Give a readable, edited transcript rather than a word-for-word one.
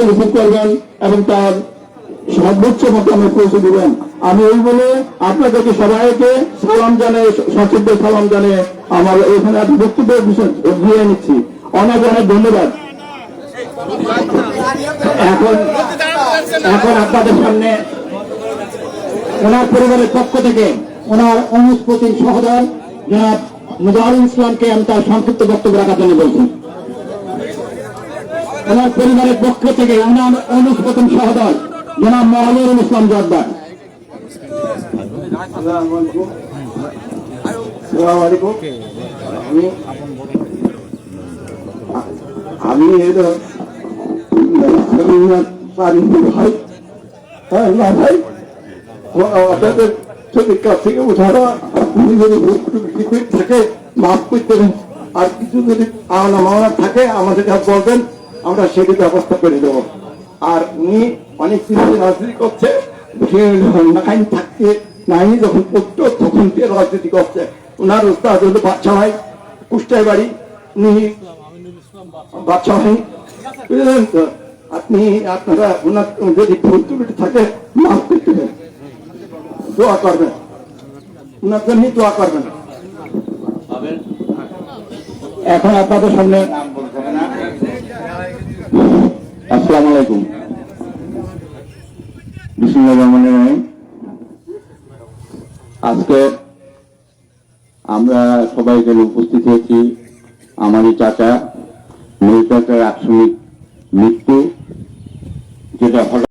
Receive করবেন এবং তার সর্বোচ্চ মতামত পৌঁছে দিবেন। আমি এই বলে আপনাদেরকে সবাইকে সালাম জানিয়ে সচিব সালাম জানিয়ে আমার এখানে বক্তব্য দিয়ে নিচ্ছি। অনেক অনেক ধন্যবাদ। এখন আপনাদের সামনে ওনার পরিবারের পক্ষ থেকে ওনার অনুষ্পতির সহোদর জনাব মুজাহিদুল ইসলামকে আমি তার সংক্ষিপ্ত বক্তব্য রাখার জন্য বলছি। ওনার পরিবারের পক্ষ থেকে ওনার অনুষ্পতির সহোদর জনাব মুজাহিদুল ইসলাম জর্দার। আমি ভাই ভাই আপনাদের ছবির কাছ থেকে উঠানো আপনি যদি থাকে মাফ করতে দেবেন, আর কিছু যদি আওনা মাওনা থাকে আমাদের কাছে বলবেন, আমরা সেটি ব্যবস্থা করে দেব। আর উনি অনেক কিছু রাজনীতি করছে, নাইন থাকতে নাইনি যখন পড়তো তখন রাজনীতি করছে। ওনার উস্তাদ হলো বাচ্চা ভাই, কুষ্টায় বাড়ি, উনি বাচ্চা ভাই, বুঝলেন তো? আপনি আপনারা ওনার যদি ভুল ত্রুটি থাকে মাফ করতে দেবেন, দোয়া করবেন, ওনার জন্য দোয়া করবেন। এখন আপনাদের সামনে আসসালামু আলাইকুম, বিসমিল্লাহির রহমানির রহিম। আজকে আমরা সবাই এখানে উপস্থিত হয়েছি আমারই চাচা মৃত্যুর আকস্মিক মৃত্যু